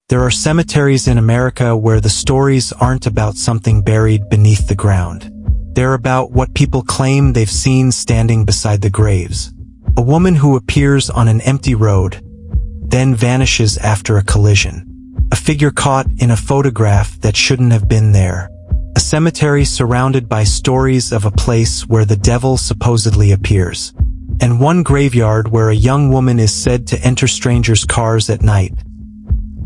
There are cemeteries in America where the stories aren't about something buried beneath the ground. They're about what people claim they've seen standing beside the graves. A woman who appears on an empty road, then vanishes after a collision. A figure caught in a photograph that shouldn't have been there. A cemetery surrounded by stories of a place where the devil supposedly appears. And one graveyard where a young woman is said to enter strangers' cars at night,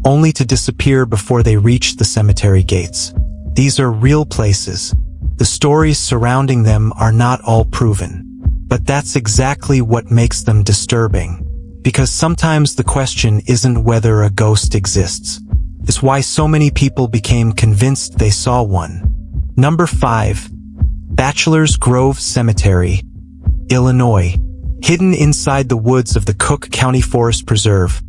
only to disappear before they reach the cemetery gates. These are real places. The stories surrounding them are not all proven. But that's exactly what makes them disturbing. Because sometimes the question isn't whether a ghost exists. It's why so many people became convinced they saw one. Number 5. Bachelor's Grove Cemetery, Illinois. Hidden inside the woods of the Cook County Forest Preserve,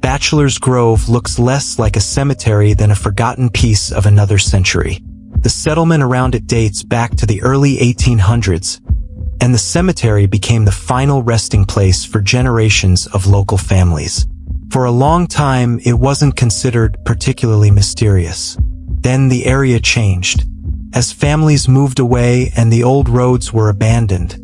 Bachelor's Grove looks less like a cemetery than a forgotten piece of another century. The settlement around it dates back to the early 1800s, and the cemetery became the final resting place for generations of local families. For a long time, it wasn't considered particularly mysterious. Then the area changed. As families moved away and the old roads were abandoned,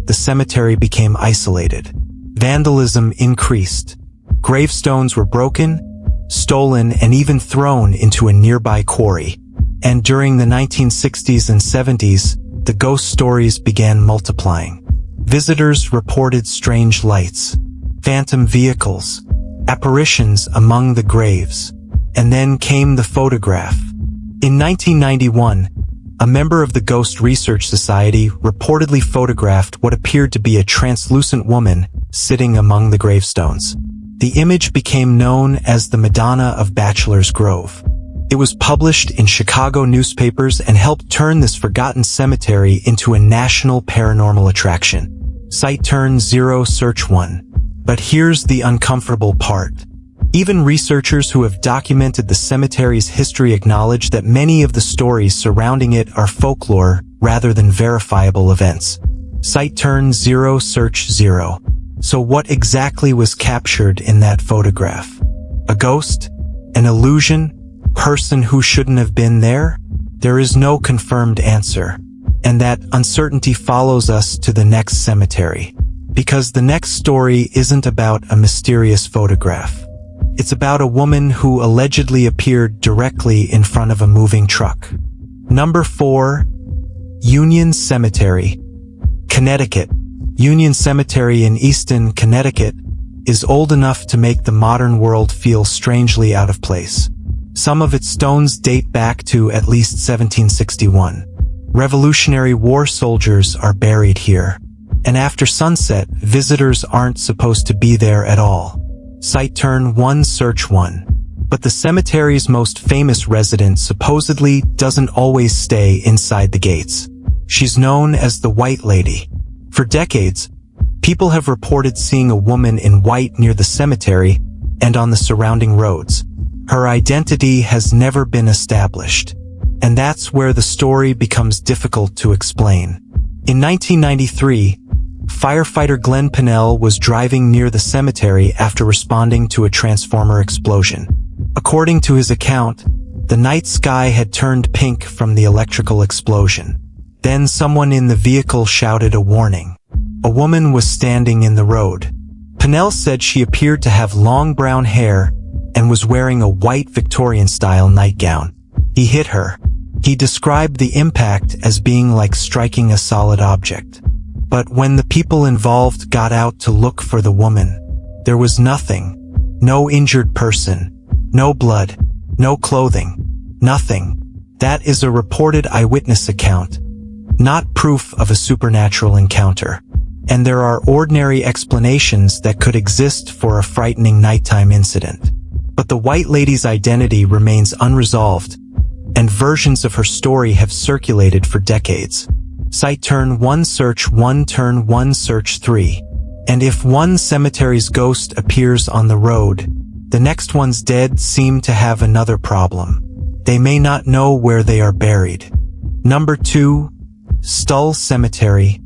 the cemetery became isolated. Vandalism increased. Gravestones were broken, stolen, and even thrown into a nearby quarry. And during the 1960s and 70s, the ghost stories began multiplying. Visitors reported strange lights, phantom vehicles, apparitions among the graves. And then came the photograph. In 1991, a member of the Ghost Research Society reportedly photographed what appeared to be a translucent woman sitting among the gravestones. The image became known as the Madonna of Bachelor's Grove. It was published in Chicago newspapers and helped turn this forgotten cemetery into a national paranormal attraction. Site turn 0, search 1. But here's the uncomfortable part. Even researchers who have documented the cemetery's history acknowledge that many of the stories surrounding it are folklore rather than verifiable events. Site turn 0, search 0. So what exactly was captured in that photograph? A ghost? An illusion? Person who shouldn't have been there? There is no confirmed answer. And that uncertainty follows us to the next cemetery. Because the next story isn't about a mysterious photograph. It's about a woman who allegedly appeared directly in front of a moving truck. Number 4. Union Cemetery, Connecticut. Union Cemetery in Easton, Connecticut, is old enough to make the modern world feel strangely out of place. Some of its stones date back to at least 1761. Revolutionary War soldiers are buried here. And after sunset, visitors aren't supposed to be there at all. Site turn 1, search 1. But the cemetery's most famous resident supposedly doesn't always stay inside the gates. She's known as the White Lady. For decades, people have reported seeing a woman in white near the cemetery and on the surrounding roads. Her identity has never been established. And that's where the story becomes difficult to explain. In 1993, firefighter Glenn Pinnell was driving near the cemetery after responding to a transformer explosion. According to his account, the night sky had turned pink from the electrical explosion. Then someone in the vehicle shouted a warning. A woman was standing in the road. Pinnell said she appeared to have long brown hair and was wearing a white Victorian-style nightgown. He hit her. He described the impact as being like striking a solid object. But when the people involved got out to look for the woman, there was nothing. No injured person. No blood. No clothing. Nothing. That is a reported eyewitness account, not proof of a supernatural encounter. And there are ordinary explanations that could exist for a frightening nighttime incident. But the White Lady's identity remains unresolved, and versions of her story have circulated for decades. Site turn 1, search 1, turn 1, search 3. And if one cemetery's ghost appears on the road, the next one's dead seem to have another problem. They may not know where they are buried. Number 2. Stull Cemetery,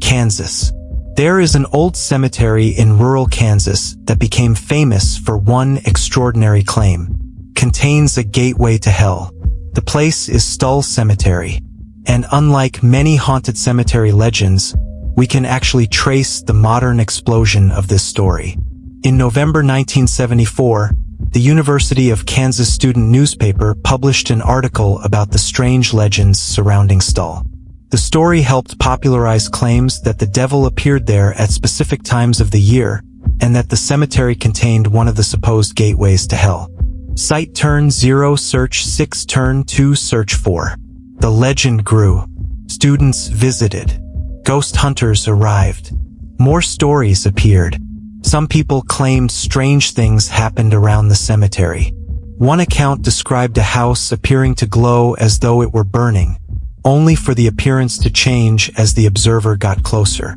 Kansas. There is an old cemetery in rural Kansas that became famous for one extraordinary claim. contains a gateway to hell. The place is Stull Cemetery. And unlike many haunted cemetery legends, we can actually trace the modern explosion of this story. In November 1974, the University of Kansas student newspaper published an article about the strange legends surrounding Stull. The story helped popularize claims that the devil appeared there at specific times of the year, and that the cemetery contained one of the supposed gateways to hell. Site turn 0, search 6, turn 2, search 4. The legend grew. Students visited. Ghost hunters arrived. More stories appeared. Some people claimed strange things happened around the cemetery. One account described a house appearing to glow as though it were burning, only for the appearance to change as the observer got closer.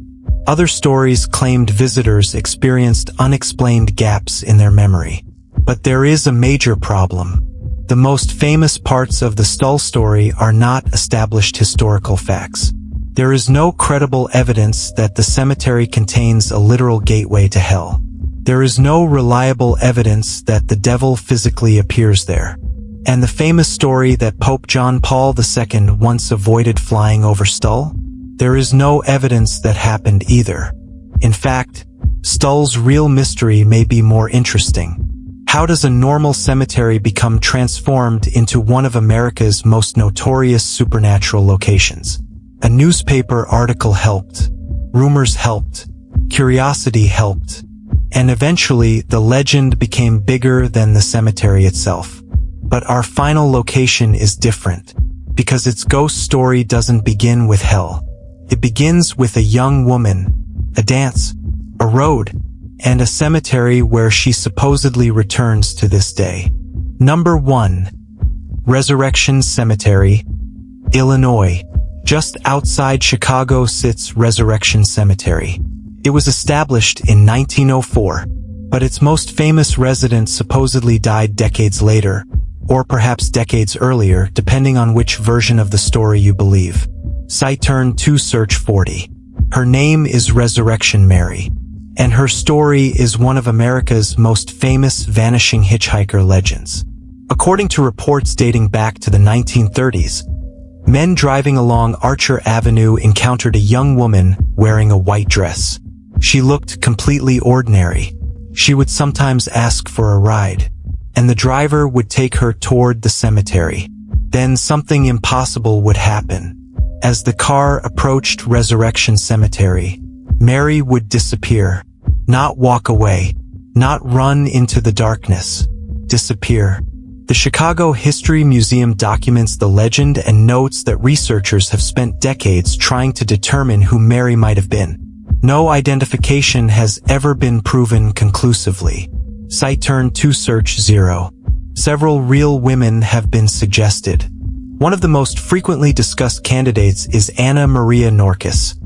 Other stories claimed visitors experienced unexplained gaps in their memory. But there is a major problem. The most famous parts of the Stull story are not established historical facts. There is no credible evidence that the cemetery contains a literal gateway to hell. There is no reliable evidence that the devil physically appears there. And the famous story that Pope John Paul II once avoided flying over Stull? There is no evidence that happened either. In fact, Stull's real mystery may be more interesting. How does a normal cemetery become transformed into one of America's most notorious supernatural locations? A newspaper article helped. Rumors helped. Curiosity helped. And eventually, the legend became bigger than the cemetery itself. But our final location is different, because its ghost story doesn't begin with hell. It begins with a young woman, a dance, a road, and a cemetery where she supposedly returns to this day. Number 1. Resurrection Cemetery, Illinois. Just outside Chicago sits Resurrection Cemetery. It was established in 1904, but its most famous resident supposedly died decades later, or perhaps decades earlier, depending on which version of the story you believe. Site turn 2, search 40. Her name is Resurrection Mary, and her story is one of America's most famous vanishing hitchhiker legends. According to reports dating back to the 1930s, men driving along Archer Avenue encountered a young woman wearing a white dress. She looked completely ordinary. She would sometimes ask for a ride, and the driver would take her toward the cemetery. Then something impossible would happen. As the car approached Resurrection Cemetery, Mary would disappear. Not walk away, not run into the darkness. Disappear. The Chicago History Museum documents the legend and notes that researchers have spent decades trying to determine who Mary might have been. No identification has ever been proven conclusively. Site turn 2, search 0. Several real women have been suggested. One of the most frequently discussed candidates is Anna Maria Norkus,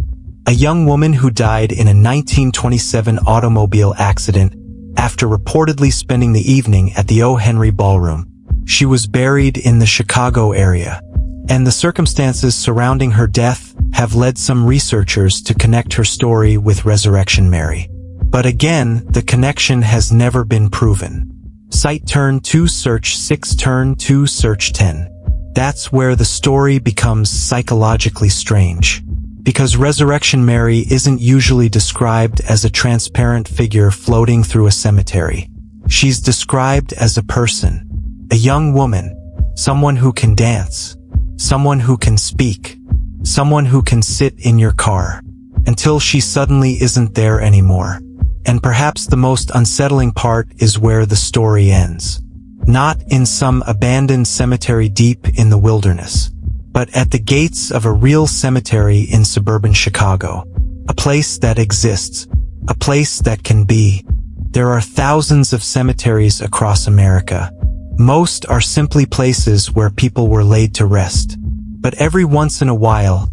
a young woman who died in a 1927 automobile accident after reportedly spending the evening at the O. Henry Ballroom. She was buried in the Chicago area, and the circumstances surrounding her death have led some researchers to connect her story with Resurrection Mary. But again, the connection has never been proven. Site turn 2, search 6, turn 2, search 10. That's where the story becomes psychologically strange, because Resurrection Mary isn't usually described as a transparent figure floating through a cemetery. She's described as a person, a young woman, someone who can dance, someone who can speak, someone who can sit in your car, until she suddenly isn't there anymore. And perhaps the most unsettling part is where the story ends. Not in some abandoned cemetery deep in the wilderness, but at the gates of a real cemetery in suburban Chicago. A place that exists, a place that can be. There are thousands of cemeteries across America. Most are simply places where people were laid to rest. But every once in a while,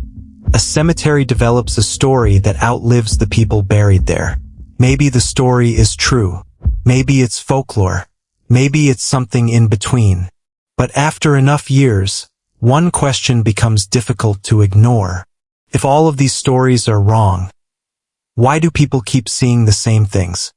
a cemetery develops a story that outlives the people buried there. Maybe the story is true. Maybe it's folklore. Maybe it's something in between. But after enough years, one question becomes difficult to ignore. If all of these stories are wrong, why do people keep seeing the same things?